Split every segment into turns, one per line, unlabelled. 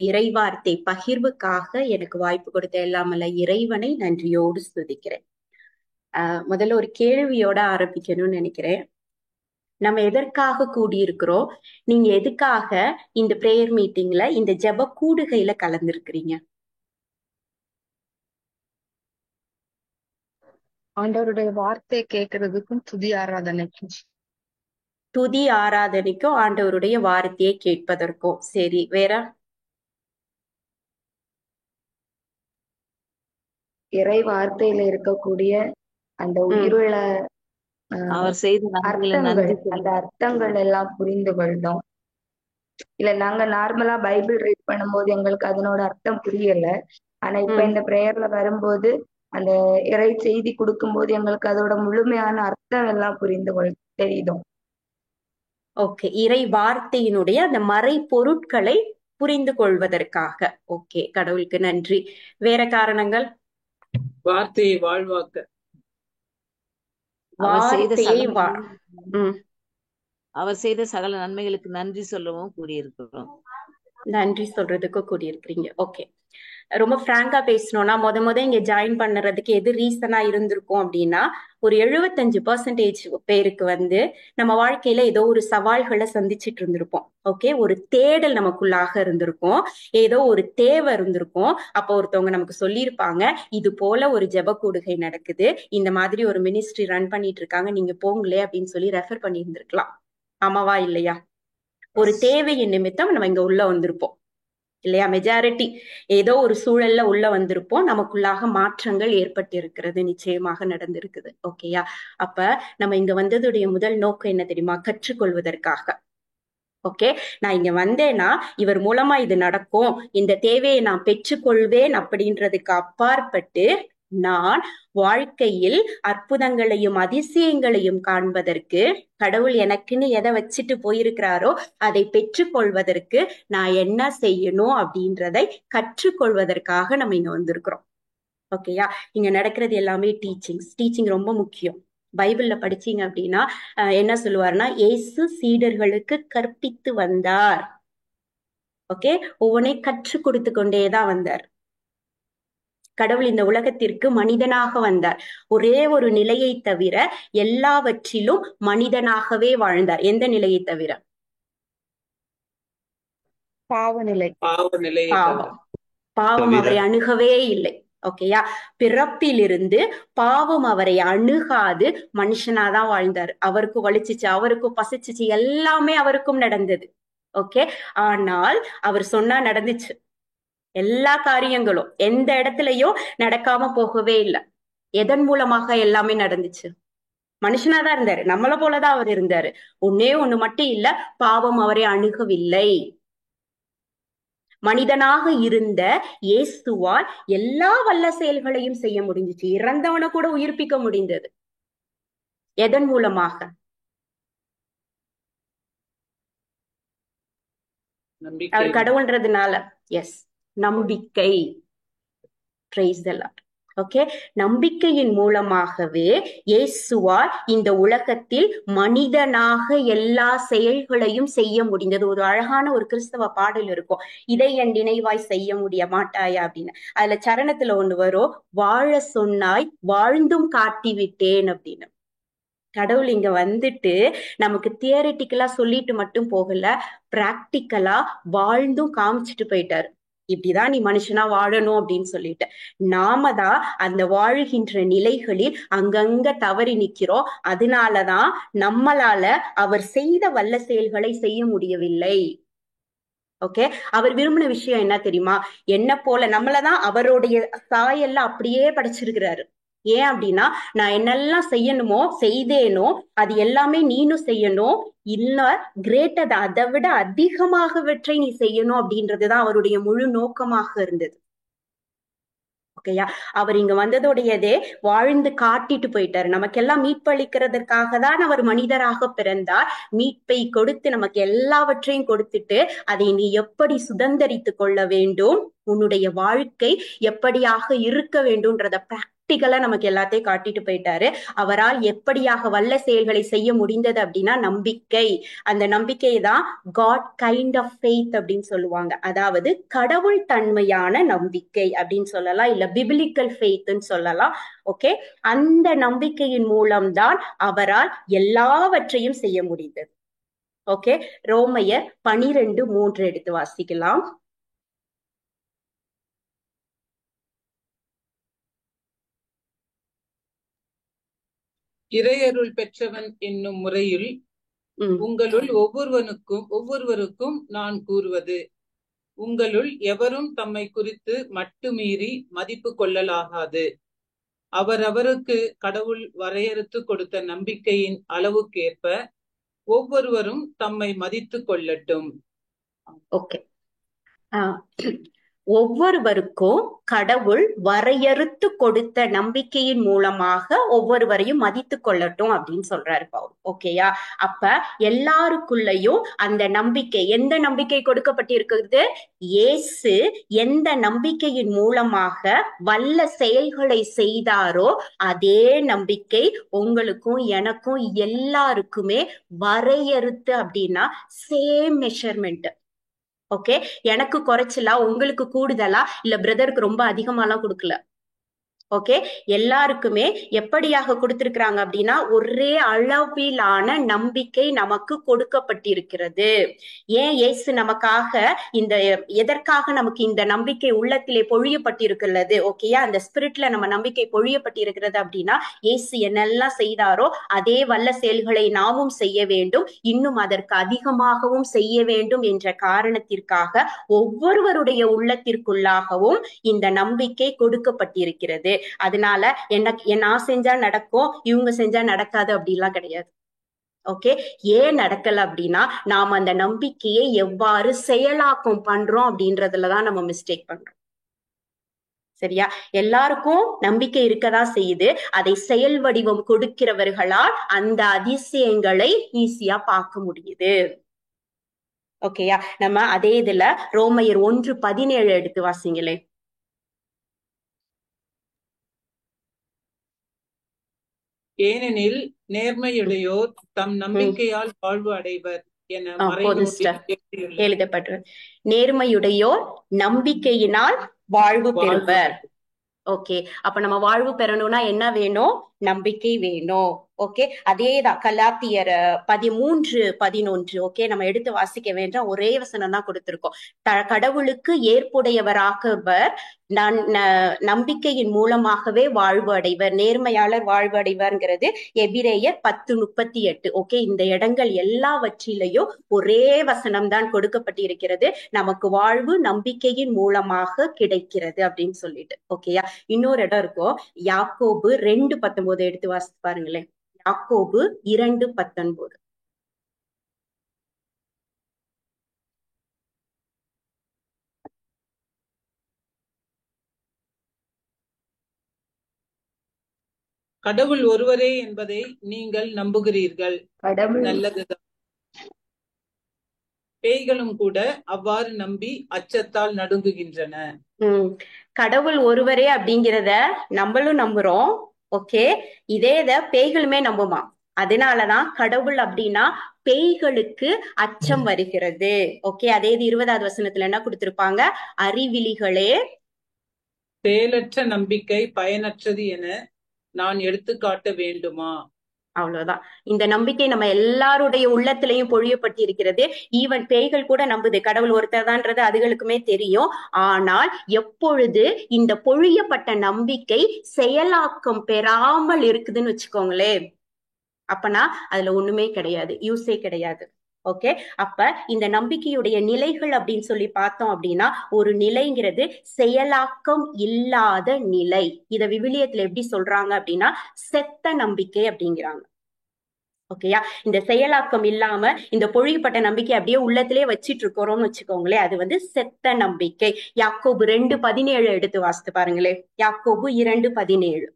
இறைவார்த்தை பகிர்வுக்காக எனக்கு வாய்ப்பு கொடுத்த எல்லாமல்ல இறைவனை நன்றியோடு ஸ்துதிக்கிறேன். முதல்ல ஒரு கேள்வியோட ஆரம்பிக்கணும்னு நினைக்கிறேன். நம்ம எதற்காக கூடியிருக்கிறோம்? நீங்க எதுக்காக இந்த பிரேயர் மீட்டிங்ல இந்த ஜெப கூடுகையில கலந்துருக்கிறீங்க?
ஆண்டவருடைய வார்த்தையை கேட்கறதுக்கும் துதி ஆராதனைக்கும்.
துதி ஆராதனைக்கும் ஆண்டவருடைய வார்த்தையை கேட்பதற்கும். சரி, வேற?
இறை வார்த்தையில இருக்கக்கூடிய அந்த உயிருள்ள
அவர் செய்த
அர்த்தங்கள், அந்த அர்த்தங்கள் எல்லாம் புரிந்து கொள்ளும். இல்ல நாங்க நார்மலா பைபிள் ரீட் பண்ணும்போது எங்களுக்கு அதனோட அர்த்தம் புரியல. ஆனா இப்ப இந்த பிரேயர்ல வரும்போது அந்த இறை செய்தி கொடுக்கும்போது எங்களுக்கு அதோட முழுமையான அர்த்தம் எல்லாம் தெரியுதும்.
ஓகே, இறை வார்த்தையினுடைய அந்த மறை பொருட்களை புரிந்து கொள்வதற்காக. ஓகே, கடவுளுக்கு நன்றி. வேற காரணங்கள்?
வார்த்தையை வாழ்வாக்க.
அவர் செய்த சகல நன்மைகளுக்கு நன்றி சொல்லவும் கூடியிருக்கிறோம்.
நன்றி சொல்றதுக்கு கூடியிருக்கிறீங்க. ஓகே, ரொம்ப பிராங்கா பேசணும்னா முத இங்க ஜாயின் பண்ணுறதுக்கு எது ரீசனா இருந்திருக்கும் அப்படின்னா, ஒரு 75% பேருக்கு நம்ம வாழ்க்கையில ஏதோ ஒரு சவால்களை சந்திச்சுட்டு இருந்திருப்போம். ஓகே, ஒரு தேடல் நமக்குள்ளாக இருந்திருக்கும், ஏதோ ஒரு தேவை இருந்திருக்கும். அப்போ ஒருத்தவங்க நமக்கு சொல்லியிருப்பாங்க, இது போல ஒரு ஜெப கூடுகை நடக்குது, இந்த மாதிரி ஒரு மினிஸ்ட்ரி ரன் பண்ணிட்டு இருக்காங்க, நீங்க போங்களே அப்படின்னு சொல்லி ரெஃபர் பண்ணி இருந்திருக்கலாம். ஆமாவா இல்லையா? ஒரு தேவையின் நிமித்தம் நம்ம இங்க உள்ள வந்திருப்போம் இல்லையா? மெஜாரிட்டி ஏதோ ஒரு சூழல்ல உள்ள வந்திருப்போம், நமக்குள்ளாக மாற்றங்கள் ஏற்பட்டு இருக்கிறது, நிச்சயமாக நடந்திருக்குது. ஓகேயா? அப்ப நம்ம இங்க வந்ததுடைய முதல் நோக்கம் என்ன தெரியுமா? கற்றுக்கொள்வதற்காக. ஓகே, நான் இங்க வந்தேன்னா இவர் மூலமா இது நடக்கும், இந்த தேவையை நான் பெற்றுக்கொள்வேன் அப்படின்றதுக்கு அப்பாற்பட்டு நான் வாழ்க்கையில் அற்புதங்களையும் அதிசயங்களையும் காண்பதற்கு, கடவுள் எனக்குன்னு எதை வச்சுட்டு போயிருக்கிறாரோ அதை பெற்றுக்கொள்வதற்கு நான் என்ன செய்யணும் அப்படின்றதை கற்றுக்கொள்வதற்காக நம்ம இங்க வந்திருக்கிறோம். ஓகேயா? இங்க நடக்கிறது எல்லாமே டீச்சிங் ரொம்ப முக்கியம். பைபிள்ல படிச்சீங்க அப்படின்னா என்ன சொல்லுவாருன்னா, இயேசு சீடர்களுக்கு கற்பித்து வந்தார். ஓகே, ஒவ்வொன்றை கற்றுக் கொடுத்து கொண்டேதான் வந்தார். கடவுள் இந்த உலகத்திற்கு மனிதனாக வந்தார். ஒரே ஒரு நிலையை தவிர எல்லாவற்றிலும் மனிதனாகவே வாழ்ந்தார். எந்த நிலையை தவிர?
பாவநிலை.
பாவம் அவரை அணுகவே இல்லை. ஓகேயா? பிறப்பிலிருந்து பாவம் அவரை அணுகாது மனுஷனாதான் வாழ்ந்தார். அவருக்கு வலிச்சிச்சு, அவருக்கு பசிச்சிச்சு, எல்லாமே அவருக்கும் நடந்தது. ஓகே, ஆனால் அவர் சொன்னா நடந்துச்சு. எல்லா காரியங்களும் எந்த இடத்துலயும் நடக்காம போகவே இல்லை. எதன் மூலமாக எல்லாமே நடந்துச்சு? மனுஷனாதான் இருந்தாரு, நம்மள போலதான் அவர் இருந்தாரு. ஒன்னே ஒண்ணு மட்டும் இல்ல, பாவம் அவரை அணுகவில்லை. மனிதனாக இருந்த இயேசுவால் எல்லா வல்ல செயல்களையும் செய்ய முடிஞ்சிச்சு. இறந்தவனை கூட உயிர்ப்பிக்க முடிந்தது. எதன் மூலமாக? அவர் கடவுள்ன்றதுனால. எஸ், நம்பிக்கை. Praise the Lord. ஓகே, நம்பிக்கையின் மூலமாகவே இயேசுவால் இந்த உலகத்தில் மனிதனாக எல்லா செயல்களையும் செய்ய முடிந்தது. ஒரு அழகான ஒரு கிறிஸ்தவ பாடல் இருக்கும், இதை என் நினைவாய் செய்ய முடிய மாட்டாயா அப்படின்னு. அதுல சரணத்துல ஒண்ணு வரும், வாழ சொன்னாய் வாழ்ந்தும் காட்டி விட்டேன் அப்படின்னு. கடவுள் இங்க வந்துட்டு நமக்கு தியரிட்டிக்கலா சொல்லிட்டு மட்டும் போகல, பிராக்டிக்கலா வாழ்ந்தும் காமிச்சிட்டு போயிட்டாரு. இப்படிதான் நீ மனுஷனா வாழணும் அப்படின்னு சொல்லிட்டு. நாம தான் அந்த வாழுகின்ற நிலைகளில் அங்கங்க தவறி நிக்கிறோம். அதனாலதான் நம்மளால அவர் செய்த வல்ல செயல்களை செய்ய முடியவில்லை. ஓகே, அவர் விரும்பின விஷயம் என்ன தெரியுமா? என்ன போல நம்மளதான் அவருடைய சாயெல்லாம் அப்படியே படைச்சிருக்கிறாரு. ஏன் அப்படின்னா, நான் என்னெல்லாம் செய்யணுமோ செய்தேனோ அது எல்லாமே நீனும் செய்யணும், இல்ல கிரேட்டர், அதை விட அதிகமாகவற்றை நீ செய்யணும் அப்படின்றதுதான் அவருடைய முழு நோக்கமாக இருந்தது. ஓகேயா? அவர் இங்க வந்ததோடையதே வாழ்ந்து காட்டிட்டு போயிட்டாரு. நமக்கெல்லாம் மீட்பளிக்கிறதுக்காக தான் அவர் மனிதராக பிறந்தார். மீட்பை கொடுத்து நமக்கு எல்லாவற்றையும் கொடுத்துட்டு, அதை நீ எப்படி சுதந்தரித்து கொள்ள வேண்டும், உன்னுடைய வாழ்க்கை எப்படியாக இருக்க வேண்டும்ன்றத பிராக்டிக்கலா நமக்கு எல்லாத்தையும் காட்டிட்டு போயிட்டாரு. அவரால் எப்படியாக வல்ல செயல்களை செய்ய முடிந்தது அப்படின்னா நம்பிக்கை. அந்த நம்பிக்கை தான் காட் கைண்ட் ஆஃப் ஃபெய்த் அப்படின்னு சொல்லுவாங்க. அதாவது கடவுள் தன்மையான நம்பிக்கை அப்படின்னு சொல்லலாம், இல்ல பிபிலிக்கல் ஃபெய்த்னு சொல்லலாம். ஓகே, அந்த நம்பிக்கையின் மூலம்தான் அவரால் எல்லாவற்றையும் செய்ய முடிந்தது. ஓகே, ரோமையர் 12:3 எடுத்து வாசிக்கலாம்.
இறையருள் பெற்றவன் என்னும் முறையில் உங்களுள் ஒவ்வொருவருக்கும் நான் கூறுவது, உங்களுள் எவரும் தம்மை குறித்து மட்டுமீறி மதிப்பு கொள்ளலாகாது. அவரவருக்கு கடவுள் வரையறுத்து கொடுத்த நம்பிக்கையின் அளவுக்கேற்ப ஒவ்வொருவரும் தம்மை மதித்து கொள்ளட்டும்.
ஓகே, ஒவ்வொருவருக்கும் கடவுள் வரையறுத்து கொடுத்த நம்பிக்கையின் மூலமாக ஒவ்வொருவரையும் மதித்து கொள்ளட்டும் அப்படின்னு சொல்றாரு பவுல். ஓகேயா, அப்ப எல்லாருக்குள்ளயும் அந்த நம்பிக்கை, எந்த நம்பிக்கை கொடுக்கப்பட்டிருக்கிறது? இயேசு எந்த நம்பிக்கையின் மூலமாக வல்ல செயல்களை செய்தாரோ அதே நம்பிக்கை உங்களுக்கும் எனக்கும் எல்லாருக்குமே வரையறுத்து, அப்படின்னா சேம் மெஷர்மெண்ட். ஓகே, எனக்கு குறைச்சலா, உங்களுக்கு கூடுதலா, இல்ல பிரதருக்கு ரொம்ப அதிகமாலாம் கொடுக்கல. ஓகே, எல்லாருக்குமே எப்படியாக கொடுத்திருக்கிறாங்க அப்படின்னா ஒரே அளவிலான நம்பிக்கை நமக்கு கொடுக்கப்பட்டிருக்கிறது. ஏன் இயேசு நமக்காக எதற்காக நமக்கு இந்த நம்பிக்கை உள்ளத்திலே பொழியப்பட்டிருக்கிறது? ஓகேயா, அந்த ஸ்பிரிட்ல நம்ம நம்பிக்கை பொழியப்பட்டிருக்கிறது அப்படின்னா இயேசு என்னெல்லாம் செய்தாரோ அதே வல்ல செயல்களை நாமும் செய்ய வேண்டும், இன்னும் அதற்கு அதிகமாகவும் செய்ய வேண்டும் என்ற காரணத்திற்காக ஒவ்வொருவருடைய உள்ளத்திற்குள்ளாகவும் இந்த நம்பிக்கை கொடுக்கப்பட்டிருக்கிறது. அதனால நான் செஞ்சா நடக்கும், இவங்க செஞ்சா நடக்காது அப்படிலாம் கிடையாது. ஓகே, ஏன் நடக்கல அப்படின்னா நாம் அந்த நம்பிக்கையை எவ்வாறு செயலாக்கம் பண்றோம் அப்படின்றதுலதான் நம்ம மிஸ்டேக் பண்றோம். சரியா, எல்லாருக்கும் நம்பிக்கை இருக்கதான் செய்யுது. அதை செயல் வடிவம் கொடுக்கிறவர்களால் அந்த அதிசயங்களை ஈஸியா பார்க்க முடியுது. ஓகேயா, நம்ம அதே இதுல ரோமையர் 1:17 எடுத்து வாசிங்களே.
ஏனெனில் நேர்மையுடையோர் தம் நம்பிக்கையால் வாழ்வு அடைவர் என
எழுதப்பட்டது. நேர்மையுடையோர் நம்பிக்கையினால் வாழ்வு பெறுவர். ஓகே, அப்ப நம்ம வாழ்வு பெறணும்னா என்ன வேணும்? நம்பிக்கை வேணும். ஓகே, அதேதான் கலாத்தியர் 13:11. ஓகே, நம்ம எடுத்து வாசிக்க வேண்டாம், ஒரே வசனம் தான் கொடுத்திருக்கோம். கடவுளுக்கு ஏற்புடையவராகவர் நம்பிக்கையின் மூலமாகவே வாழ்வு அடைவர், நேர்மையாளர் வாழ்வு அடைவர்ங்கிறது எபிரேயர் 10:38. ஓகே, இந்த இடங்கள் எல்லாவற்றிலையும் ஒரே வசனம் தான் கொடுக்கப்பட்டிருக்கிறது. நமக்கு வாழ்வு நம்பிக்கையின் மூலமாக கிடைக்கிறது அப்படின்னு சொல்லிட்டு. ஓகேயா, இன்னொரு இடம் இருக்கும், யாக்கோபு 2:19 எடுத்து வாசித்து பாருங்களேன். யாக்கோபு 2:19.
கடவுள் ஒருவரே என்பதை நீங்கள் நம்புகிறீர்கள், நல்லதுதான். பேய்களும் கூட அவ்வாறு நம்பி அச்சத்தால் நடுங்குகின்றன.
கடவுள் ஒருவரே அப்படிங்கிறத நம்மளும் நம்புறோம். ஓகே, இதேத பேய்களுமே நம்புமா. அதனாலதான் கடவுள் அப்படின்னா பேய்களுக்கு அச்சம் வருகிறது. ஓகே, அதே 20வது வசனத்துல என்ன கொடுத்திருப்பாங்க? அறிவிலிகளே,
செயலற்ற நம்பிக்கை பயனற்றது என நான் எடுத்துக்காட்ட வேண்டுமா?
அவ்வளவுதான். இந்த நம்பிக்கை நம்ம எல்லாருடைய உள்ளத்திலையும் பொழியப்பட்டிருக்கிறது. ஈவன் பேய்கள் கூட நம்புது கடவுள் ஒருத்தர்தான்றது அதுகளுக்குமே தெரியும். ஆனால் எப்பொழுது இந்த பொழியப்பட்ட நம்பிக்கை செயலாக்கம் பெறாமல் இருக்குதுன்னு வச்சுக்கோங்களே, அப்பனா அதுல ஒண்ணுமே கிடையாது, யூஸே கிடையாது. ஓகே, அப்ப இந்த நம்பிக்கையுடைய நிலைகள் அப்படின்னு சொல்லி பார்த்தோம் அப்படின்னா ஒரு நிலைங்கிறது செயலாக்கம் இல்லாத நிலை. இத விவிலியத்துல எப்படி சொல்றாங்க அப்படின்னா செத்த நம்பிக்கை அப்படிங்கிறாங்க. ஓகேயா, இந்த செயலாக்கம் இல்லாம இந்த பொழியப்பட்ட நம்பிக்கை அப்படியே உள்ளத்திலே வச்சிட்டு இருக்கிறோம்னு வச்சுக்கோங்களேன், அது செத்த நம்பிக்கை. யாக்கோபு 2:17 எடுத்து வாசித்து பாருங்களே. யாக்கோபு 2:17.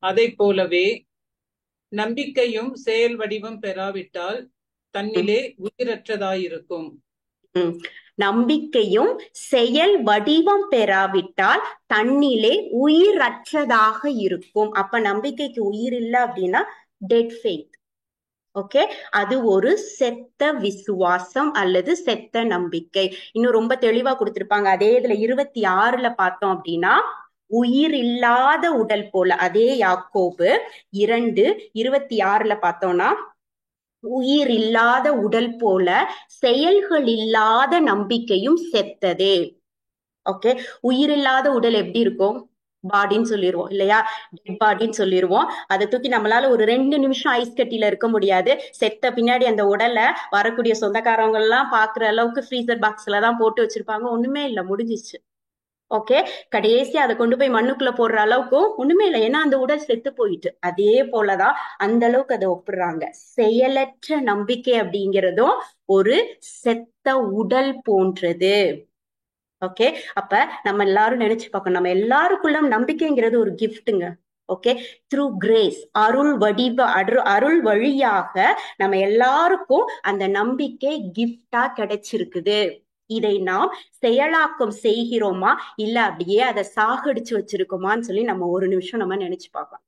அதை போலவே நம்பிக்கையும் செயல் வடிவம் பெறாவிட்டால் தன்னிலே உயிரற்றதாயிருக்கும்.
நம்பிக்கையும் செயல் வடிவம் பெறாவிட்டால் தன்னிலே உயிரற்றதாக இருக்கும். அப்ப நம்பிக்கைக்கு உயிர் இல்லை அப்படின்னா டெட் ஃபெய்த். ஓகே, அது ஒரு செத்த விசுவாசம் அல்லது செத்த நம்பிக்கை. இன்னும் ரொம்ப தெளிவா கொடுத்திருப்பாங்க. அதே இதுல 26 பார்த்தோம் அப்படின்னா, உயிர் இல்லாத உடல் போல, அதே யாக்கோபு 2:26 பார்த்தோம்னா, உயிர் இல்லாத உடல் போல செயல்கள் இல்லாத நம்பிக்கையும் செத்ததே. ஓகே, உயிர் இல்லாத உடல் எப்படி இருக்கும்? பாடின்னு சொல்லிடுவோம் இல்லையா, டெட் பாடின்னு சொல்லிடுவோம். அதை தூக்கி நம்மளால ஒரு 2 நிமிஷம் ஐஸ் கட்டியில இருக்க முடியாது. செத்த பின்னாடி அந்த உடலை வரக்கூடிய சொந்தக்காரவங்க எல்லாம் பாக்குற அளவுக்கு ஃப்ரீசர் பாக்ஸ்ல தான் போட்டு வச்சிருப்பாங்க. ஒண்ணுமே இல்லை, முடிஞ்சிச்சு. ஓகே, கடைசி அதை கொண்டு போய் மண்ணுக்குள்ள போடுற அளவுக்கும் ஒண்ணுமே இல்லை, ஏன்னா அந்த உடல் செத்து போயிட்டு. அதே போலதான் அந்த அளவுக்கு அதை ஒப்பிடுறாங்க. செயலற்ற நம்பிக்கை அப்படிங்கிறதும் ஒரு செத்த உடல் போன்றது. ஓகே, அப்ப நம்ம எல்லாரும் நினைச்சு பார்க்கணும், நம்ம எல்லாருக்குள்ள நம்பிக்கைங்கிறது ஒரு கிஃப்ட்டுங்க. ஓகே, த்ரூ கிரேஸ், அருள் வழியாக நம்ம எல்லாருக்கும் அந்த நம்பிக்கை கிஃப்டா கிடைச்சிருக்குது. இதை நாம் செயலாக்கம் செய்கிறோமா இல்ல அப்படியே அதை சாகடிச்சு வச்சிருக்கோமான்னு சொல்லி நம்ம ஒரு நிமிஷம் நம்ம நினைச்சு பார்க்கலாம்.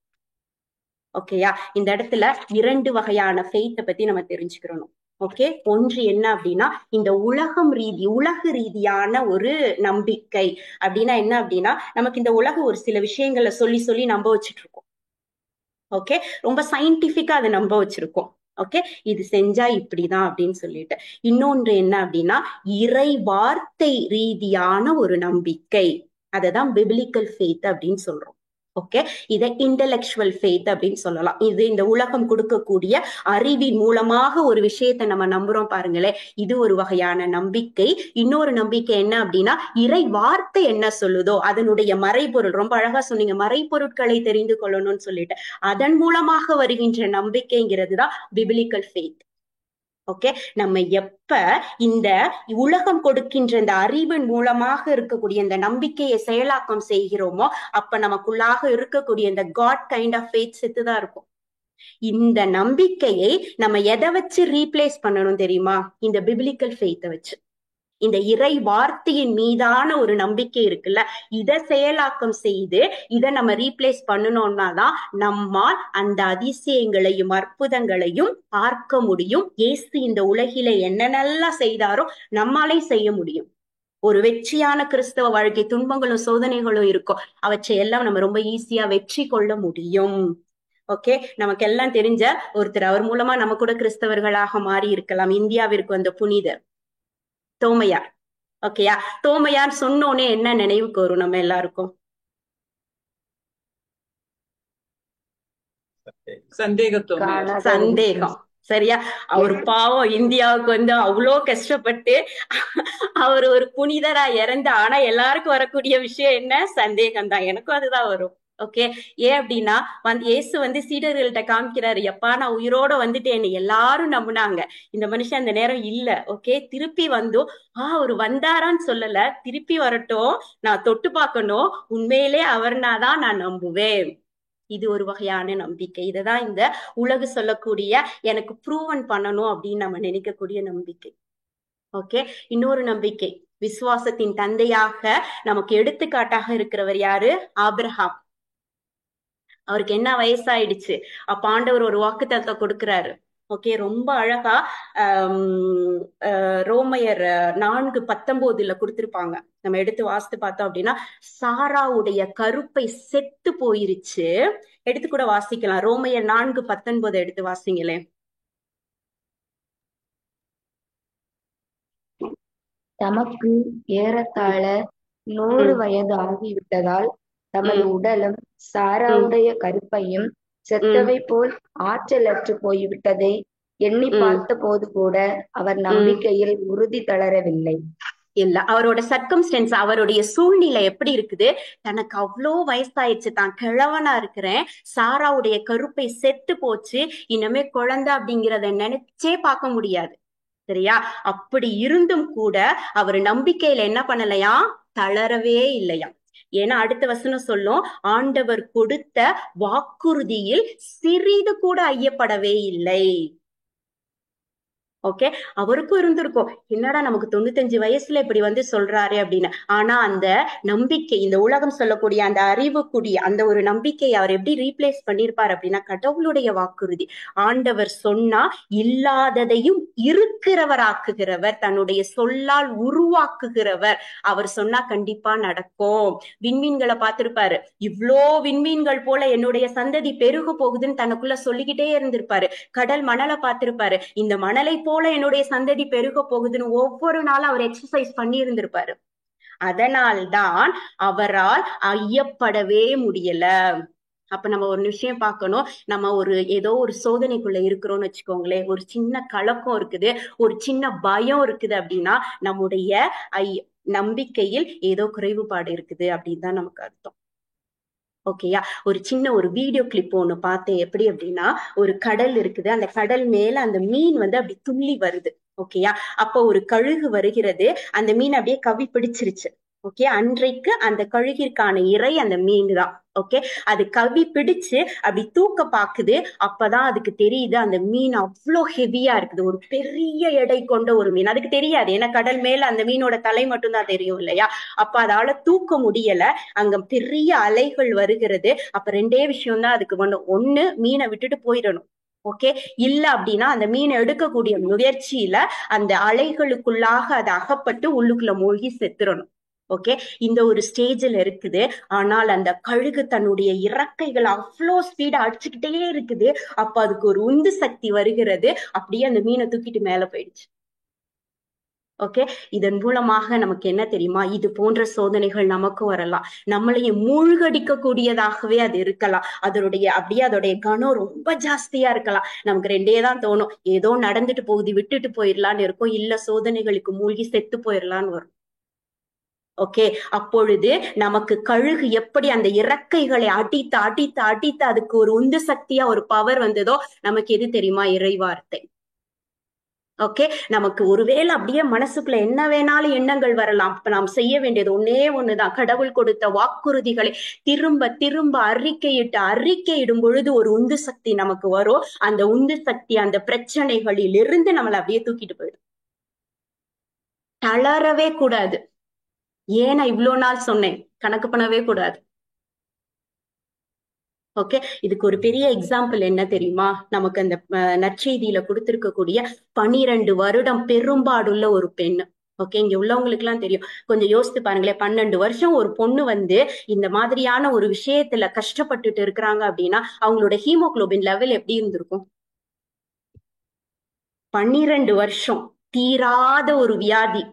ஓகேயா, இந்த இடத்துல 2 வகையான ஃபெய்த்தை பத்தி நம்ம தெரிஞ்சுக்கிறோம். ஓகே, ஒன்று என்ன அப்படின்னா இந்த உலக ரீதியான ஒரு நம்பிக்கை. அப்படின்னா என்ன அப்படின்னா, நமக்கு இந்த உலகம் ஒரு சில விஷயங்களை சொல்லி சொல்லி நம்ப வச்சுட்டு இருக்கோம். ஓகே, ரொம்ப சயின்டிபிக்கா அதை நம்ப வச்சிருக்கோம். ஓகே, இது செஞ்சா இப்படிதான் அப்படின்னு சொல்லிட்டு. இன்னொன்று என்ன அப்படின்னா இறை வார்த்தை ரீதியான ஒரு நம்பிக்கை. அததான் பிபிலிக்கல் ஃபெய்த் அப்படின்னு சொல்றோம். ஓகே, இதை இன்டெலெக்சுவல் ஃபெய்த் அப்படின்னு சொல்லலாம். இது இந்த உலகம் கொடுக்கக்கூடிய அறிவின் மூலமாக ஒரு விஷயத்தை நம்ம நம்புறோம் பாருங்களேன், இது ஒரு வகையான நம்பிக்கை. இன்னொரு நம்பிக்கை என்ன அப்படின்னா இறை வார்த்தை என்ன சொல்லுதோ அதனுடைய மறைபொருள். ரொம்ப அழகா சொன்னீங்க, மறைபொருட்களை தெரிந்து கொள்ளணும்னு சொல்லிட்டு. அதன் மூலமாக வருகின்ற நம்பிக்கைங்கிறது தான் பிபிலிக்கல் ஃபெய்த். ஓகே, நம்ம எப்ப இந்த உலகம் கொடுக்கின்ற இந்த அறிவின் மூலமாக இருக்கக்கூடிய இந்த நம்பிக்கையை செயலாக்கம் செய்கிறோமோ அப்ப நமக்குள்ளாக இருக்கக்கூடிய இந்த காட் கைண்ட் ஆஃப் ஃபெய்த் செத்துதான் இருக்கும். இந்த நம்பிக்கையை நம்ம எதை வச்சு ரீப்ளேஸ் பண்ணணும் தெரியுமா? இந்த பிபிலிக்கல் ஃபெய்த்தை வச்சு. இந்த இறை வார்த்தையின் மீதான ஒரு நம்பிக்கை இருக்குல்ல, இதை செயலாக்கம் செய்து இதை நம்ம ரீப்ளேஸ் பண்ணணும்னா தான் நம்மால் அந்த அதிசயங்களையும் அற்புதங்களையும் பார்க்க முடியும். இயேசு இந்த உலகில என்னென்னலாம் செய்தாரோ நம்மாலே செய்ய முடியும். ஒரு வெற்றியான கிறிஸ்தவ வாழ்க்கை, துன்பங்களும் சோதனைகளும் இருக்கும், அவற்றை எல்லாம் நம்ம ரொம்ப ஈஸியா வெற்றி கொள்ள முடியும். ஓகே, நமக்கு எல்லாம் தெரிஞ்ச ஒருத்தர், அவர் மூலமா நம்ம கூட கிறிஸ்தவர்களாக மாறி இருக்கலாம். இந்தியாவிற்கு வந்த புனிதர் தோமையார். ஓகேயா, தோமையார் சொன்னோனே என்ன நினைவுக்கு வரும் நம்ம எல்லாருக்கும்? சந்தேகம். சரியா, அவர் பாவம் இந்தியாவுக்கு வந்து அவ்வளோ கஷ்டப்பட்டு அவர் ஒரு புனிதரா இறந்த, ஆனா எல்லாருக்கும் வரக்கூடிய விஷயம் என்ன? சந்தேகம் தான். எனக்கும் அதுதான் வரும். ஓகே, ஏன் அப்படின்னா இயேசு வந்து சீடர்கள்ட்ட காமிக்கிறாரு, எப்பா நான் உயிரோட வந்துட்டேன்னு. எல்லாரும் நம்புனாங்க, இந்த மனுஷன் அந்த நேரம் இல்ல. ஓகே, திருப்பி வந்தும் அவர் வந்தாரான்னு சொல்லல, திருப்பி வரட்டும், நான் தொட்டு பார்க்கணும், உண்மையிலே அவர்னாதான் நான் நம்புவேன். இது ஒரு வகையான நம்பிக்கை. இததான் இந்த உலகு சொல்லக்கூடிய எனக்கு ப்ரூவன் பண்ணணும் அப்படின்னு நம்ம நினைக்கக்கூடிய நம்பிக்கை. ஓகே, இன்னொரு நம்பிக்கை, விசுவாசத்தின் தந்தையாக நமக்கு எடுத்துக்காட்டாக இருக்கிறவர் யாரு? ஆபிரகாம். அவருக்கு என்ன வயசாயிடுச்சு, அப்ப ஆண்டவர் ஒரு வாக்குத்தத்தத்தை கொடுக்கிறாரு. ஓகே, ரொம்ப அழகா ரோமையர் 4:19 கொடுத்திருப்பாங்க. நம்ம எடுத்து வாசித்து பார்த்தோம் அப்படின்னா, சாராவுடைய கருப்பை செத்து போயிருச்சு. எடுத்து கூட வாசிக்கலாம். ரோமையர் 4:19 எடுத்து வாசிங்களேன்.
தமக்கு ஏறத்தாழ 100 வயது ஆகிவிட்டதால் தமது உடலும் சாராவுடைய கருப்பையும் செத்தவை போல் ஆற்றலற்று போய்விட்டதை எண்ணி பார்த்த போது கூட அவர் நம்பிக்கையில் உறுதி தளரவில்லை.
இல்ல, அவரோட சர்க்கம்ஸ்டன்ஸ், அவருடைய சூழ்நிலை எப்படி இருக்குது? தனக்கு அவ்வளோ வயசாயிடுச்சு, தான் கிழவனா இருக்கிறேன், சாராவுடைய கருப்பை செத்து போச்சு, இனிமே குழந்தை அப்படிங்கிறத நினைச்சே பார்க்க முடியாது. சரியா, அப்படி இருந்தும் கூட அவர் நம்பிக்கையில என்ன பண்ணலையா? தளரவே இல்லையா. ஏன்னா அடுத்த வசனம் சொல்லும், ஆண்டவர் கொடுத்த வாக்குறுதியில் சிறிது கூட ஐயப்படவே இல்லை. ஓகே, அவருக்கும் இருந்திருக்கும், என்னடா நமக்கு 95 வயசுல இப்படி வந்து சொல்றாரு அப்படின்னு. ஆனா அந்த நம்பிக்கை, இந்த உலகம் சொல்லக்கூடிய அந்த அறிவுக்குரிய அந்த ஒரு நம்பிக்கையை அவர் எப்படி ரீப்ளேஸ் பண்ணிருப்பார் அப்படின்னா, கடவுளுடைய வாக்குறுதி. ஆண்டவர் சொன்னா இல்லாததையும் இருக்கிறவராக்குகிறவர், தன்னுடைய சொல்லால் உருவாக்குகிறவர். அவர் சொன்னா கண்டிப்பா நடக்கும். விண்மீன்களை பார்த்திருப்பாரு, இவ்ளோ விண்மீன்கள் போல என்னுடைய சந்ததி பெருக போகுதுன்னு தனக்குள்ள சொல்லிக்கிட்டே இருந்திருப்பாரு. கடல் மணலை பார்த்திருப்பாரு, இந்த மணலை போல என்னுடைய சந்ததி பெருக போகுதுன்னு ஒவ்வொரு நாளும் அவர் எக்ஸசைஸ் பண்ணி இருந்திருப்பாரு. அதனால்தான் அவரால் ஐயப்படவே முடியல. அப்ப நம்ம ஒரு விஷயம் பார்க்கணும், நம்ம ஏதோ ஒரு சோதனைக்குள்ள இருக்கிறோம்னு வச்சுக்கோங்களேன், ஒரு சின்ன கலக்கம் இருக்குது, ஒரு சின்ன பயம் இருக்குது அப்படின்னா நம்முடைய நம்பிக்கையில் ஏதோ குறைவுபாடு இருக்குது அப்படின்னு தான் நமக்கு அர்த்தம். ஓகேயா, ஒரு சின்ன ஒரு வீடியோ கிளிப் ஒண்ணு பார்த்தேன். எப்படி அப்படின்னா, ஒரு கடல் இருக்குது, அந்த கடல் மேல அந்த மீன் வந்து அப்படி துள்ளி வருது. ஓகேயா, அப்ப ஒரு கழுகு வருகிறது, அந்த மீன் அப்படியே கவி பிடிச்சிருச்சு. ஓகே, அன்றைக்கு அந்த கழுகிற்கான இறை அந்த மீன் தான். ஓகே, அது கவி பிடிச்சு அப்படி தூக்க பாக்குது. அப்பதான் அதுக்கு தெரியுது அந்த மீன் அவ்வளோ ஹெவியா இருக்குது, ஒரு பெரிய எடை கொண்ட ஒரு மீன். அதுக்கு தெரியாது, ஏன்னா கடல் மேல அந்த மீனோட தலை மட்டும்தான் தெரியும் இல்லையா. அப்ப அதால தூக்க முடியல, அங்க பெரிய அலைகள் வருகிறது. அப்ப ரெண்டே விஷயம் தான் அதுக்கு வேணும், ஒண்ணு மீனை விட்டுட்டு போயிடணும். ஓகே, இல்ல அப்படின்னா அந்த மீனை எடுக்கக்கூடிய முயற்சியில அந்த அலைகளுக்குள்ளாக அது அகப்பட்டு உள்ளுக்குள்ள மூழ்கி செத்துறணும். ஓகே, இந்த ஒரு ஸ்டேஜில் இருக்குது. ஆனால் அந்த கழுகு தன்னுடைய இறக்கைகள் அவ்வளோ ஸ்பீடா அடிச்சுக்கிட்டே இருக்குது. அப்ப அதுக்கு ஒரு உந்து சக்தி வருகிறது, அப்படியே அந்த மீனை தூக்கிட்டு மேல போயிடுச்சு. ஓகே, இதன் மூலமாக நமக்கு என்ன தெரியுமா, இது போன்ற சோதனைகள் நமக்கு வரலாம், நம்மளையும் மூழ்கடிக்க கூடியதாகவே அது இருக்கலாம். அதோடைய கனம் ரொம்ப ஜாஸ்தியா இருக்கலாம். நமக்கு ரெண்டே தான் தோணும், ஏதோ நடந்துட்டு போகுது விட்டுட்டு போயிடலான்னு இருக்கும், இல்ல சோதனைகளுக்கு மூழ்கி செத்து போயிடலான்னு வரும். ஓகே, அப்பொழுது நமக்கு கழுகு எப்படி அந்த இறக்கைகளை அடித்து அடித்து அடித்து அதுக்கு ஒரு உந்து சக்தியா ஒரு பவர் வந்ததோ, நமக்கு எது தெரியுமா, இறைவார்த்தை. ஓகே, நமக்கு ஒருவேளை அப்படியே மனசுக்குள்ள என்ன வேணாலும் எண்ணங்கள் வரலாம். இப்ப நாம் செய்ய வேண்டியது ஒன்னே ஒண்ணுதான், கடவுள் கொடுத்த வாக்குறுதிகளை திரும்ப திரும்ப அறிக்கையிடும் பொழுது ஒரு உந்து சக்தி நமக்கு வரும். அந்த உந்து சக்தி அந்த பிரச்சனைகளில் இருந்து நம்மளை அப்படியே தூக்கிட்டு போயிடும். தளரவே கூடாது. ஏன்னா இவ்வளவு நாள் சொன்னேன், கணக்கு பண்ணவே கூடாது. ஓகே, இதுக்கு ஒரு பெரிய எக்ஸாம்பிள் என்ன தெரியுமா, நமக்கு அந்த நற்செய்தியில கொடுத்திருக்கக்கூடிய 12 வருடம் பெரும்பாடுள்ள ஒரு பெண். ஓகே, இங்க உள்ளவங்களுக்கு எல்லாம் தெரியும், கொஞ்சம் யோசித்து பாருங்களேன். 12 வருஷம் ஒரு பொண்ணு வந்து இந்த மாதிரியான ஒரு விஷயத்துல கஷ்டப்பட்டுட்டு இருக்கிறாங்க அப்படின்னா அவங்களோட ஹீமோகுளோபின் லெவல் எப்படி இருந்திருக்கும்? 12 வருஷம் தீராத ஒரு வியாதி,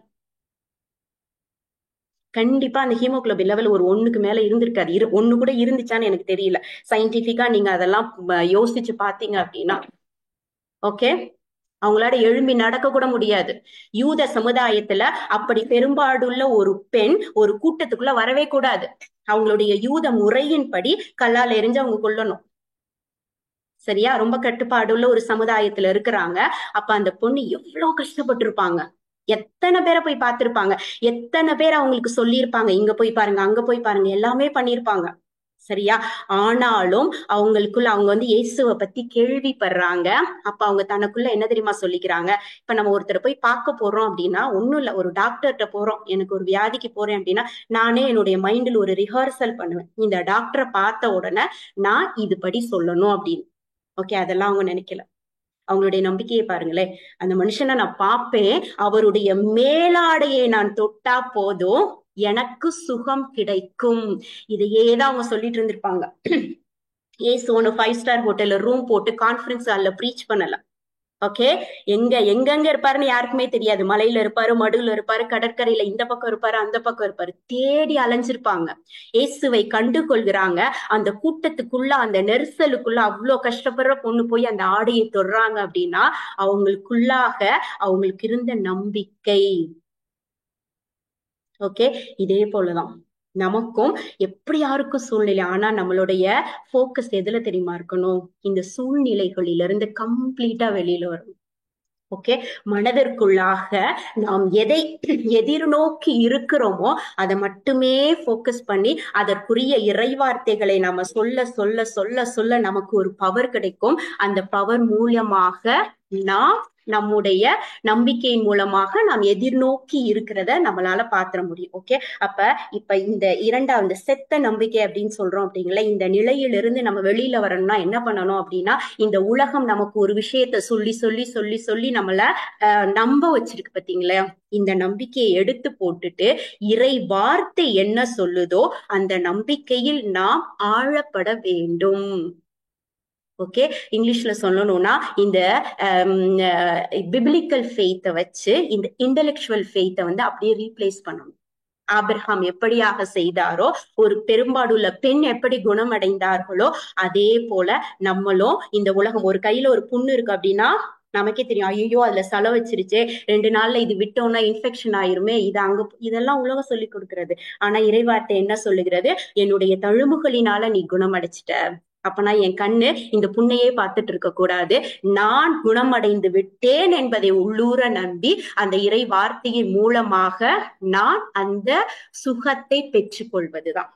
கண்டிப்பா அந்த ஹீமோகுளோபின் லெவல் ஒரு 1க்கு மேல இருந்திருக்காது. 1 கூட இருந்துச்சான்னு எனக்கு தெரியல, சயின்டிபிக்கா நீங்க அதெல்லாம் யோசிச்சு பாத்தீங்க அப்படின்னா. ஓகே, அவங்களால எழும்பி நடக்க கூட முடியாது. யூத சமுதாயத்துல அப்படி பெரும்பாடுள்ள ஒரு பெண் ஒரு கூட்டத்துக்குள்ள வரவே கூடாது. அவங்களுடைய யூத முறையின்படி கல்லால் எரிஞ்சு அவங்க கொல்லணும். சரியா, ரொம்ப கட்டுப்பாடுள்ள ஒரு சமுதாயத்துல இருக்கிறாங்க. அப்ப அந்த பொண்ணு எவ்வளவு கஷ்டப்பட்டு இருப்பாங்க, எத்தனை பேரை போய் பார்த்திருப்பாங்க, எத்தனை பேர் அவங்களுக்கு சொல்லியிருப்பாங்க, இங்க போய் பாருங்க அங்க போய் பாருங்க, எல்லாமே பண்ணிருப்பாங்க. சரியா, ஆனாலும் அவங்க வந்து இயேசுவை பத்தி கேள்விப்படுறாங்க. அப்ப அவங்க தனக்குள்ள என்ன தெரியுமா சொல்லிக்கிறாங்க, இப்ப நம்ம ஒருத்தரை போய் பார்க்க போறோம் அப்படின்னா, ஒண்ணும் இல்ல, ஒரு டாக்டர்கிட்ட போறோம், எனக்கு ஒரு வியாதிக்கு போறேன் அப்படின்னா நானே என்னுடைய மைண்டில் ஒரு ரிஹர்சல் பண்ணுவேன், இந்த டாக்டரை பார்த்த உடனே நான் இதுபடி சொல்லணும் அப்படின்னு. ஓகே, அதெல்லாம் அவங்க நினைக்கல. அவங்களுடைய நம்பிக்கையை பாருங்களேன், அந்த மனுஷனை நான் பார்ப்பேன், அவருடைய மேலாடையை நான் தொட்டா போதும் எனக்கு சுகம் கிடைக்கும். இதையேதான் அவங்க சொல்லிட்டு இருந்திருப்பாங்க. ஏசு ஒன்னு 5 ஸ்டார் ஹோட்டல்ல ரூம் போட்டு கான்ஃபரன்ஸ் ஹால்ல ப்ரீச் பண்ணல. ஓகே, எங்கெங்க இருப்பாருன்னு யாருக்குமே தெரியாது. மலையில இருப்பாரு, மடுவுல இருப்பாரு, கடற்கரையில இந்த பக்கம் இருப்பாரு, அந்த பக்கம் இருப்பாரு, தேடி அலைஞ்சிருப்பாங்க. இயேசுவை கண்டு கொள்கிறாங்க. அந்த கூட்டத்துக்குள்ள அந்த நெரிசலுக்குள்ள அவ்வளவு கஷ்டப்படுற பொண்ணு போய் அந்த ஆடையை தொடுறாங்க அப்படின்னா அவங்களுக்குள்ளாக அவங்களுக்கு இருந்த நம்பிக்கை. ஓகே, இதே போலதான் நமக்கும் எப்படி யாருக்கும் சூழ்நிலை, ஆனா நம்மளுடைய போக்கஸ் எதுல தெரியுமா இருக்கணும், இந்த சூழ்நிலைகளிலிருந்து கம்ப்ளீட்டா வெளியில வரணும். ஓகே, மனதிற்குள்ளாக நாம் எதை எதிர்நோக்கி இருக்கிறோமோ அதை மட்டுமே போக்கஸ் பண்ணி அதற்குரிய இறைவார்த்தைகளை நாம சொல்ல சொல்ல சொல்ல சொல்ல நமக்கு ஒரு பவர் கிடைக்கும். அந்த பவர் மூலமாக நாம் நம்முடைய நம்பிக்கையின் மூலமாக நாம் எதிர்நோக்கி இருக்கிறத நம்மளால பாத்திர முடியும். ஓகே, இப்ப இந்த இரண்டாவது செத்த நம்பிக்கை அப்படின்னு சொல்றோம் அப்படிங்களா, இந்த நிலையிலிருந்து நம்ம வெளியில வரணும்னா என்ன பண்ணணும் அப்படின்னா, இந்த உலகம் நமக்கு ஒரு விஷயத்த சொல்லி சொல்லி சொல்லி சொல்லி நம்மள நம்ப வச்சிருக்கு பாத்தீங்களா, இந்த நம்பிக்கையை எடுத்து போட்டுட்டு இறை வார்த்தை என்ன சொல்லுதோ அந்த நம்பிக்கையில் நாம் ஆழப்பட வேண்டும். ஓகே, இங்கிலீஷ்ல சொல்லணும்னா இந்த பிப்ளிக்கல் ஃபெய்த்தை வச்சு இந்த இன்டெலெக்சுவல் ஃபெய்த்தை வந்து அப்படியே ரீப்ளேஸ் பண்ணணும். ஆபிரகாம் எப்படியாக செய்தாரோ, ஒரு பெரும்பாடுள்ள பெண் எப்படி குணமடைந்தார்களோ, அதே போல நம்மளும் இந்த உலகம், ஒரு கையில ஒரு புண்ணு இருக்கு அப்படின்னா நமக்கே தெரியும், ஐயோ அதுல சளை வச்சிருச்சே, 2 நாள்ல இது விட்டோம்னா இன்ஃபெக்ஷன் ஆயிருமே, இது அங்க, இதெல்லாம் உலகம் சொல்லி கொடுக்கிறது. ஆனா இறைவார்த்தை என்ன சொல்லுகிறது, என்னுடைய தழும்புகளினால நீ குணமடைச்சிட்ட, அப்பனா என் கண்ணு இந்த புண்ணையே பார்த்துட்டு இருக்க கூடாது, நான் குணமடைந்து விட்டேன் என்பதை உள்ளூர நம்பி அந்த இறை வார்த்தையின் மூலமாக நான் அந்த சுகத்தை பெற்றுக்கொள்வதுதான்.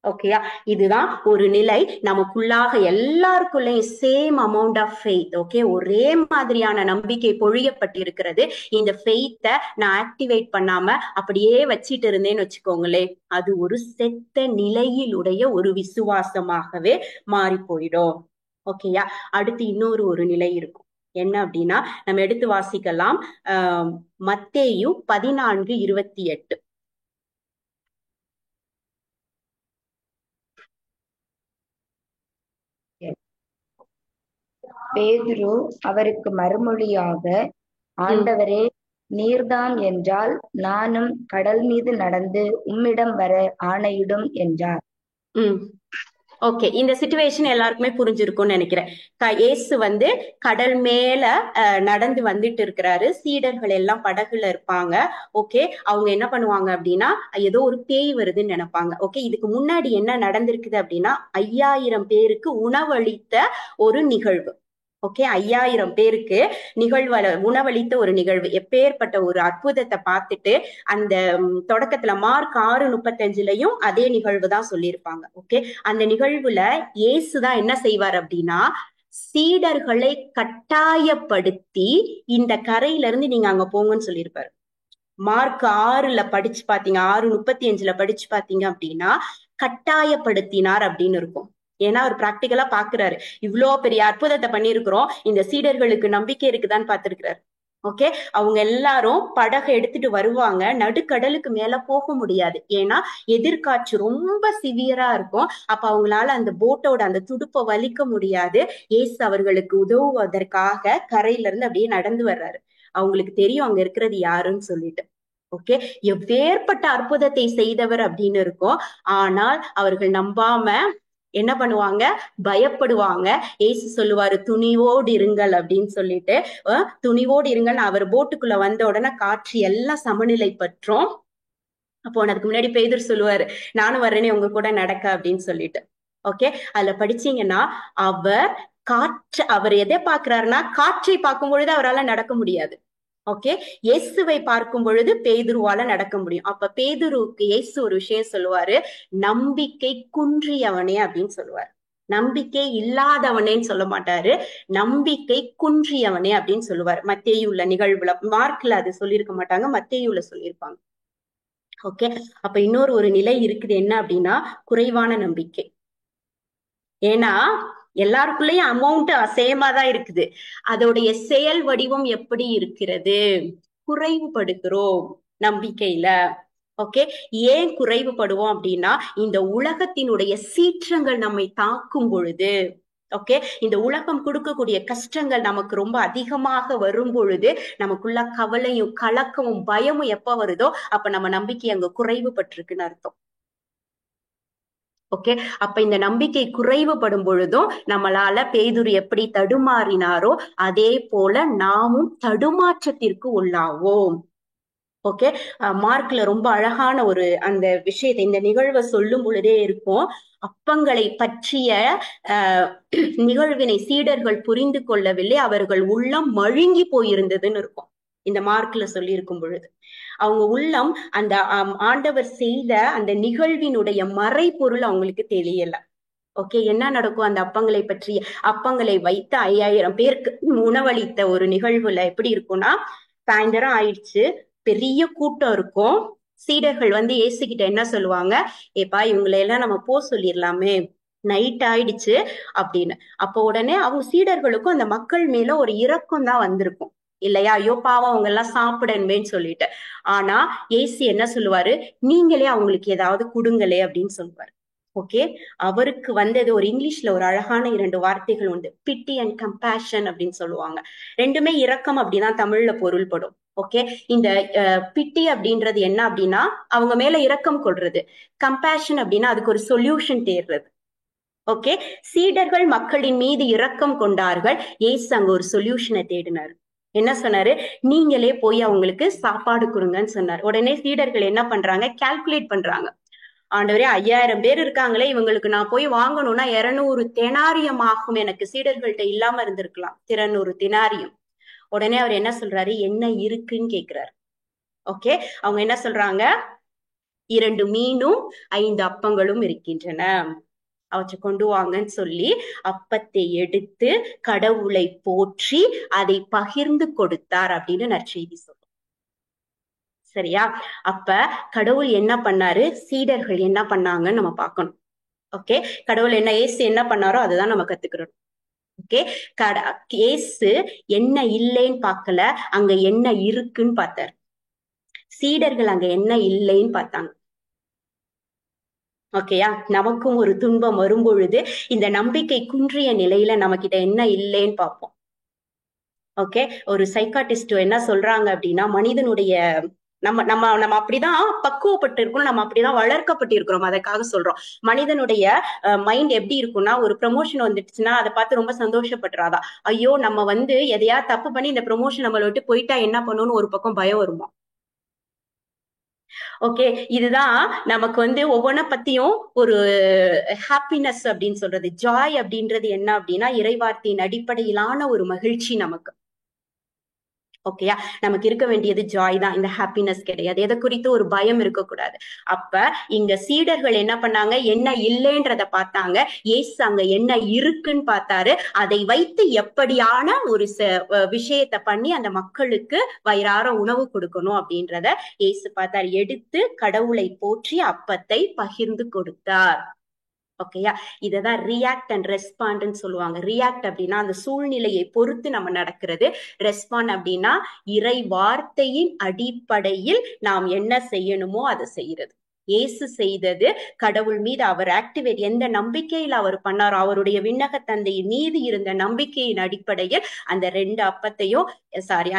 ஓகேயா, இதுதான் ஒரு நிலை. நமக்குள்ளாக எல்லாருக்குள்ளேயும் same amount of faith, okay, ஒரே மாதிரியான நம்பிக்கை பொழியப்பட்டிருக்கிறது. இந்த ஃபெய்த்தை நான் ஆக்டிவேட் பண்ணாம அப்படியே வச்சிட்டு இருந்தேன்னு வச்சுக்கோங்களேன், அது ஒரு செத்த நிலையிலுடைய ஒரு விசுவாசமாகவே மாறி போயிடும். ஓகேயா, அடுத்து இன்னொரு நிலை இருக்கும். என்ன அப்படின்னா, நம்ம எடுத்து வாசிக்கலாம், மத்தேயு 14:28.
பேதுரு அவருக்கு மறுமொழியாக, ஆண்டவரே, நீர்தாம் என்றால் நானும் கடல் மீது நடந்து உம்மிடம் வர ஆணையிடும் என்றார்.
ஓகே, இந்த சிச்சுவேஷன் எல்லாருக்குமே புரிஞ்சிருக்கும்னு நினைக்கிறேன். இயேசு வந்து கடல் மேல நடந்து வந்துட்டு இருக்கிறாரு, சீடர்கள் எல்லாம் படகுல இருப்பாங்க. ஓகே, அவங்க என்ன பண்ணுவாங்க அப்படின்னா, ஏதோ ஒரு பேய் வருதுன்னு நினைப்பாங்க. ஓகே, இதுக்கு முன்னாடி என்ன நடந்திருக்குது அப்படின்னா, 5000 பேருக்கு உணவளித்த ஒரு நிகழ்வு. ஓகே, 5000 பேருக்கு உணவளித்த ஒரு நிகழ்வு. எப்பேற்பட்ட ஒரு அற்புதத்தை பார்த்துட்டு அந்த தொடக்கத்துல மார்க் 6:35 அதே நிகழ்வு தான் சொல்லியிருப்பாங்க. ஓகே, அந்த நிகழ்வுல இயேசுதான் என்ன செய்வார் அப்படின்னா, சீடர்களை கட்டாயப்படுத்தி இந்த கரையில இருந்து நீங்க அங்க போங்கன்னு சொல்லியிருப்பாரு. மார்க் 6ல படிச்சு பாத்தீங்க, 6:35 படிச்சு பாத்தீங்க அப்படின்னா கட்டாயப்படுத்தினார் அப்படின்னு இருக்கும். ஏன்னா அவர் பிராக்டிக்கலா பாக்குறாரு, இவ்வளோ பெரிய அற்புதத்தை பண்ணிருக்கிறோம், இந்த சீடர்களுக்கு நம்பிக்கை இருக்குதான்னு பாத்துருக்கிறாரு. ஓகே, அவங்க எல்லாரும் படகை எடுத்துட்டு வருவாங்க, நடுக்கடலுக்கு மேல போக முடியாது, ஏன்னா எதிர்காற்று ரொம்ப சிவியரா இருக்கும். அப்ப அவங்களால அந்த போட்டோட அந்த துடுப்பை வலிக்க முடியாது. இயேசு அவர்களுக்கு உதவுவதற்காக கரையில இருந்து அப்படியே நடந்து வர்றாரு. அவங்களுக்கு தெரியும் அங்க இருக்கிறது யாருன்னு சொல்லிட்டு. ஓகே, எவ்வேற்பட்ட அற்புதத்தை செய்தவர் அப்படின்னு இருக்கும். ஆனால் அவர்கள் நம்பாம என்ன பண்ணுவாங்க, பயப்படுவாங்க. இயேசு சொல்லுவாரு, துணிவோடு இருங்கள் அப்படின்னு சொல்லிட்டு, துணிவோடு இருங்கள். அவர் போட்டுக்குள்ள வந்த உடனே காற்று எல்லாம் சமநிலை பற்றும். அப்போ அதுக்கு முன்னாடி பேதுரு சொல்லுவாரு, நானும் வர்றேனே உங்க கூட நடக்க அப்படின்னு சொல்லிட்டு. ஓகே, அதுல படிச்சீங்கன்னா அவர் எதை பாக்குறாருன்னா, காற்றை பார்க்கும் பொழுது அவரால் நடக்க முடியாது. ஓகே, இயேசுவை பார்க்கும் பொழுது பேதுருவால நடக்க முடியும். அப்ப பேதுருவுக்கு இயேசு ஒரு விஷயம் சொல்லுவாரு, நம்பிக்கை குன்றியவனே அப்படின்னு சொல்லுவாரு. நம்பிக்கை இல்லாதவனேன்னு சொல்ல மாட்டாரு, நம்பிக்கை குன்றியவனே அப்படின்னு சொல்லுவாரு. மத்தேயுல நிகழ்வுல, மார்க்ல அது சொல்லியிருக்க மாட்டாங்க, மத்தேயுல சொல்லியிருப்பாங்க. ஓகே, அப்ப இன்னொரு நிலை இருக்குது, என்ன அப்படின்னா குறைவான நம்பிக்கை. ஏன்னா எல்லாருக்குள்ளயும் அமௌண்ட் சேமா தான் இருக்குது, அதோடைய செயல் வடிவம் எப்படி இருக்கிறது, குறைவுபடுகிறோம் நம்பிக்கையில. ஓகே, ஏன் குறைவுபடுவோம் அப்படின்னா, இந்த உலகத்தினுடைய சீற்றங்கள் நம்மை தாக்கும் பொழுது, ஓகே, இந்த உலகம் கொடுக்கக்கூடிய கஷ்டங்கள் நமக்கு ரொம்ப அதிகமாக வரும் பொழுது, நமக்குள்ள கவலையும் கலக்கமும் பயமும் எப்ப வருதோ அப்ப நம்ம நம்பிக்கை அங்க குறைவுபட்டிருக்குன்னு அர்த்தம். ஓகே, அப்ப இந்த நம்பிக்கை குறைவுபடும் பொழுதும் நம்மளால பேதுரு எப்படி தடுமாறினாரோ அதே போல நாமும் தடுமாற்றத்திற்கு உள்ளாவோம். ஓகே, மார்க்ல ரொம்ப அழகான அந்த விஷயத்தை, இந்த நிகழ்வை சொல்லும் பொழுதே இருக்கும். அப்பங்களை பற்றிய நிகழ்வினை சீடர்கள் புரிந்து கொள்ளவில்லை, அவர்கள் உள்ளம் மழுங்கி போயிருந்ததுன்னு இருக்கும். இந்த மார்க்ல சொல்லி இருக்கும் பொழுது அவங்க உள்ளம் அந்த ஆண்டவர் செய்த அந்த நிகழ்வினுடைய மறைபொருள் அவங்களுக்கு தெரியல. ஓகே, என்ன நடக்கும் அந்த அப்பங்களை பற்றி? அப்பங்களை வைத்து 5000 பேருக்கு உணவளித்த ஒரு நிகழ்வுல எப்படி இருக்கும்னா, சாயந்தரம் ஆயிடுச்சு, பெரிய கூட்டம் இருக்கும். சீடர்கள் வந்து இயேசுகிட்ட என்ன சொல்லுவாங்க, ஏப்பா இவங்களை எல்லாம் நம்ம சொல்லிடலாமே, நைட் ஆயிடுச்சு அப்படின்னு. அப்போ உடனே அவங்க சீடர்களுக்கும் அந்த மக்கள் மேல ஒரு இரக்கம் தான் வந்திருக்கும் இல்லையா? ஐயோ பாவம் அவங்க எல்லாம் சாப்பிடணுமேன்னு சொல்லிட்டு. ஆனா இயேசு என்ன சொல்லுவாரு, நீங்களே அவங்களுக்கு ஏதாவது கொடுங்களே அப்படின்னு சொல்லுவாரு. ஓகே, அவருக்கு வந்தது ஒரு இங்கிலீஷ்ல ஒரு அழகான 2 வார்த்தைகள் உண்டு, பிட்டி அண்ட் கம்பேஷன் அப்படின்னு சொல்லுவாங்க. ரெண்டுமே இரக்கம் அப்படிதான் தமிழ்ல பொருள்படும். ஓகே, இந்த பிட்டி அப்படின்றது என்ன அப்படின்னா அவங்க மேல இரக்கம் கொள்றது, கம்பேஷன் அப்படின்னா அதுக்கு ஒரு சொல்யூஷன் தேடுறது. ஓகே, சீடர்கள் மக்களின் மீது இரக்கம் கொண்டார்கள், இயேசு அங்க ஒரு சொல்யூஷனை தேடினார். என்ன சொன்னாரு, நீங்களே போய் அவங்களுக்கு சாப்பாடு கொடுங்கன்னு சொன்னார். உடனே சீடர்கள் என்ன பண்றாங்க, கால்குலேட் பண்றாங்க. ஆண்டவரே 5000 பேர் இருக்காங்களே, இவங்களுக்கு நான் போய் வாங்கணும்னா 200 தெனாரியம் ஆகும், எனக்கு சீடர்கள்ட்ட இல்லாம இருந்திருக்கலாம் 200 தெனாரியம். உடனே அவர் என்ன சொல்றாரு, என்ன இருக்குன்னு கேக்குறாரு. ஓகே, அவங்க என்ன சொல்றாங்க, 2 மீனும் 5 அப்பங்களும் இருக்கின்றன, அவற்றை கொண்டு வாங்கன்னு சொல்லி அப்பத்தை எடுத்து கடவுளை போற்றி அதை பகிர்ந்து கொடுத்தார் அப்படின்னு நற்செய்தி சொல்லும். சரியா? அப்ப கடவுள் என்ன பண்ணாரு, சீடர்கள் என்ன பண்ணாங்கன்னு நம்ம பார்க்கணும். ஓகே, கடவுள் என்ன, இயேசு என்ன பண்ணாரோ அதுதான் நம்ம கத்துக்கிறோம். ஓகே, இயேசு என்ன இல்லைன்னு பார்க்கல, அங்க என்ன இருக்குன்னு பார்த்தாரு. சீடர்கள் அங்க என்ன இல்லைன்னு பார்த்தாங்க. ஓகேயா? நமக்கும் ஒரு துன்பம் வரும் பொழுது இந்த நம்பிக்கை குன்றிய நிலையில நம்ம கிட்ட என்ன இல்லைன்னு பார்ப்போம். ஓகே, ஒரு சைக்காட்டிஸ்ட் என்ன சொல்றாங்க அப்படின்னா, மனிதனுடைய நம்ம நம்ம நம்ம அப்படிதான் பக்குவப்பட்டு இருக்கோம், நம்ம அப்படிதான் வளர்க்கப்பட்டு இருக்கிறோம். அதுக்காக சொல்றோம், மனிதனுடைய மைண்ட் எப்படி இருக்கும்னா, ஒரு ப்ரமோஷன் வந்துடுச்சுன்னா அதை பார்த்து ரொம்ப சந்தோஷப்படுறாதா, ஐயோ நம்ம வந்து எதையா தப்பு பண்ணி இந்த ப்ரமோஷன் நம்மளை விட்டு போயிட்டா என்ன பண்ணணும்னு ஒரு பக்கம் பயம் வருமா. ஓகே, இதுதான் நமக்கு வந்து ஒவ்வொன்ன பத்தியும் ஒரு ஹாப்பினஸ் அப்படின்னு சொல்றது, ஜாய் அப்படின்றது என்ன அப்படின்னா இறைவார்த்தையின் அடிப்படையிலான ஒரு மகிழ்ச்சி நமக்கு. ஓகேயா, நமக்கு இருக்க வேண்டியது ஜாய் தான், இந்த ஹாப்பினஸ் கிடையாது. எதை குறித்து ஒரு பயம் இருக்கக்கூடாது. அப்ப இங்க சீடர்கள் என்ன பண்ணாங்க, என்ன இல்லைன்றத பார்த்தாங்க, இயேசு அங்க என்ன இருக்குன்னு பார்த்தாரு. அதை வைத்து எப்படியான ஒரு விஷயத்தை பண்ணி அந்த மக்களுக்கு வயிறார உணவு கொடுக்கணும் அப்படின்றத இயேசு பார்த்தார். எடுத்து கடவுளை போற்றி அப்பத்தை பகிர்ந்து கொடுத்தார். ஓகேயா, இததான் ரியாக்ட் அண்ட் ரெஸ்பாண்ட்னு சொல்லுவாங்க. ரியாக்ட் அப்படின்னா அந்த சூழ்நிலையை பொறுத்து நம்ம நடக்கிறது, ரெஸ்பாண்ட் அப்படின்னா இறை வார்த்தையின் அடிப்படையில் நாம் என்ன செய்யணுமோ அதை செய்யறது. இயேசு செய்தது கடவுள் மீது அவர் ஆக்டிவேட், எந்த நம்பிக்கையில் அவர் பண்ணாரோ, அவருடைய விண்ணக தந்தையின் மீது இருந்த நம்பிக்கையின் அடிப்படையில் அந்த 2 அப்பத்தையும்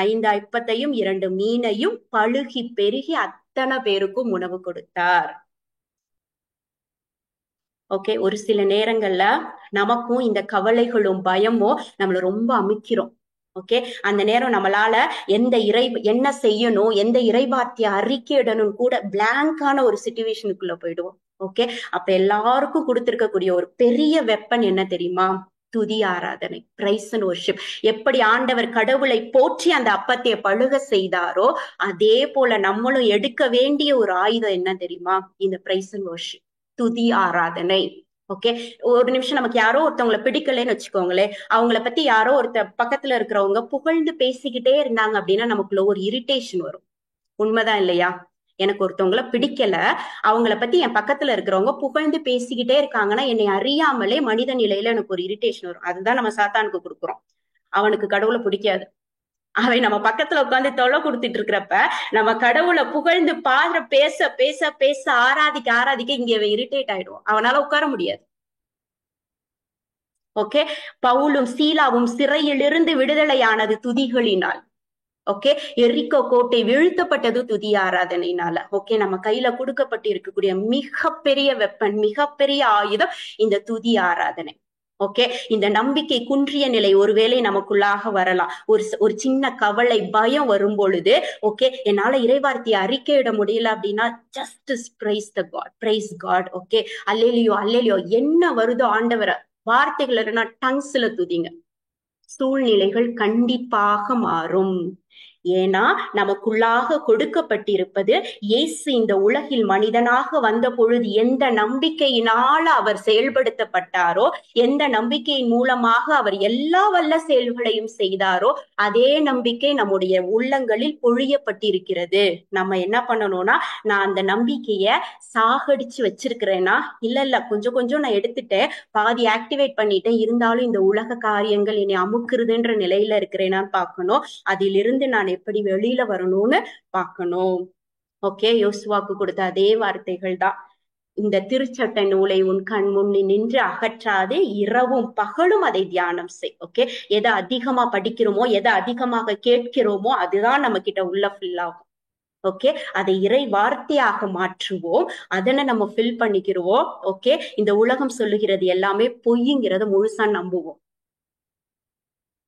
5 அப்பத்தையும் 2 மீனையும் பழுகி பெருகி அத்தனை பேருக்கும் உணவு கொடுத்தார். ஓகே, ஒரு சில நேரங்கள்ல நமக்கும் இந்த கவலைகளும் பயமும் நம்மள ரொம்ப அமுக்கிறோம். ஓகே, அந்த நேரம் நம்மளால என்ன செய்யணும், எந்த இறைவார்த்தையை அறிக்கையிடணும் கூட பிளாங்கான ஒரு சிச்சுவேஷனுக்குள்ள போயிடுவோம். ஓகே, அப்ப எல்லாருக்கும் கொடுத்திருக்கக்கூடிய ஒரு பெரிய வெப்பன் என்ன தெரியுமா, துதி ஆராதனை, பிரைஸ் அண்ட் வொர்ஷிப். எப்படி ஆண்டவர் கடவுளை போற்றி அந்த அப்பத்தை பழுக செய்தாரோ, அதே போல நம்மளும் எடுக்க வேண்டிய ஒரு ஆயுதம் என்ன தெரியுமா, இந்த பிரைஸ் அண்ட் வொர்ஷிப், துதி ஆராதனை. ஓகே, ஒரு நிமிஷம் நமக்கு யாரோ ஒருத்தவங்களை பிடிக்கலன்னு வச்சுக்கோங்களேன், அவங்கள பத்தி யாரோ பக்கத்துல இருக்கிறவங்க புகழ்ந்து பேசிக்கிட்டே இருந்தாங்க அப்படின்னா நமக்குள்ள ஒரு இரிட்டேஷன் வரும். உண்மைதான் இல்லையா? எனக்கு ஒருத்தவங்கள பிடிக்கல, அவங்கள பத்தி என் பக்கத்துல இருக்கிறவங்க புகழ்ந்து பேசிக்கிட்டே இருக்காங்கன்னா என்னை அறியாமலே மனித நிலையில எனக்கு ஒரு இரிட்டேஷன் வரும். அதுதான் நம்ம சாத்தானுக்கு கொடுக்குறோம். அவனுக்கு கடவுளை பிடிக்காது. அவன் நம்ம பக்கத்துல உட்காந்து தொலை கொடுத்துட்டு இருக்கிறப்ப நம்ம கடவுளை புகழ்ந்து பேச பேச பேச ஆராதிக்க இங்க இரிட்டேட் ஆயிடுவோம், அவனால உட்கார முடியாது. ஓகே, பவுலும் சீலாவும் சிறையிலிருந்து விடுதலையானது துதிகளினால். ஓகே, எரிக்கோ கோட்டை வீழ்த்தப்பட்டது துதி ஆராதனையினால. ஓகே, நம்ம கையில கொடுக்கப்பட்டு இருக்கக்கூடிய மிகப்பெரிய வெப்பன், மிகப்பெரிய ஆயுதம் இந்த துதி ஆராதனை. ஓகே, இந்த நம்பிக்கை குன்றிய நிலை ஒருவேளை நமக்குள்ளாக வரலாம். ஒரு சின்ன கவலை, பயம் வரும் பொழுது, ஓகே என்னால இறைவார்த்தையை அறிக்கையிட முடியல அப்படின்னா just praise the god, praise god. Okay, hallelujah hallelujah, என்ன வருதோ ஆண்டவரை, வார்த்தைகள் இல்லைன்னா டங்ஸ்ல துதிங்க. சூழ்நிலைகள் கண்டிப்பாக மாறும். ஏன்னா நமக்குள்ளாக கொடுக்கப்பட்டிருப்பது இயேசு இந்த உலகில் மனிதனாக வந்த பொழுது எந்த நம்பிக்கையினால அவர் செயல்படுத்தப்பட்டாரோ, எந்த நம்பிக்கையின் மூலமாக அவர் எல்லா வல்ல செயல்களையும் செய்தாரோ, அதே நம்பிக்கை நம்முடைய உள்ளங்களில் பொழியப்பட்டிருக்கிறது. நம்ம என்ன பண்ணணும்னா, நான் அந்த நம்பிக்கைய சாகடிச்சு வச்சிருக்கிறேன்னா, இல்ல கொஞ்சம் கொஞ்சம் நான் எடுத்துட்டேன், பாதி ஆக்டிவேட் பண்ணிட்டேன், இருந்தாலும் இந்த உலக காரியங்கள் என்னை அமுக்குறதுன்ற நிலையில இருக்கிறேனான்னு பார்க்கணும். அதிலிருந்து நான் எப்படி வெளியில வரணும்னு பார்க்கணும். ஓகே, யோசுவாக்கு கொடுத்த அதே வார்த்தைகள் தான். இந்த திருச்சட்ட நூலை உன் கண் முன்னி நின்று அகற்றாதே, இரவும் பகலும் அதை தியானம் செய். ஓகே, எதை அதிகமா படிக்கிறோமோ, எதை அதிகமாக கேட்கிறோமோ அதுதான் நம்ம கிட்ட உள்ள ஃபில் ஆகும். ஓகே, அதை இறை வார்த்தையாக மாற்றுவோம், அதனை நம்ம ஃபில் பண்ணிக்கிறோம். ஓகே, இந்த உலகம் சொல்லுகிறது எல்லாமே பொய்ங்கிறத முழுசா நம்புவோம்.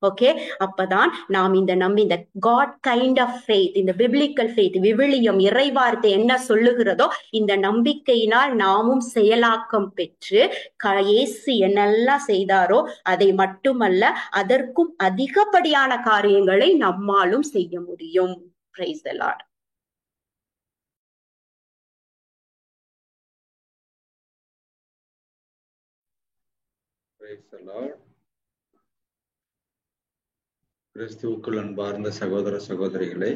ஓகே, அப்பதான் நாம் இந்த காட் கைண்ட் ஆஃப் ஃபெய்த், இந்த பிப்ளிக்கல் ஃபெய்த், விவிலியம் இறை வார்த்தை என்ன சொல்லுகிறதோ இந்த நம்பிக்கையினால் நாமும் செயலாக்கம் பெற்று இயேசு என்னெல்லாம் செய்தாரோ அதை மட்டுமல்ல அதற்கும் அதிகப்படியான காரியங்களை நம்மாலும் செய்ய முடியும். Praise the Lord.
Praise the Lord. கிறிஸ்துவுக்குள் அன்பார்ந்த சகோதர சகோதரிகளே,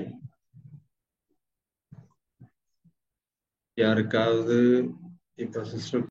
யாருக்காவது இப்ப சிஸ்டர்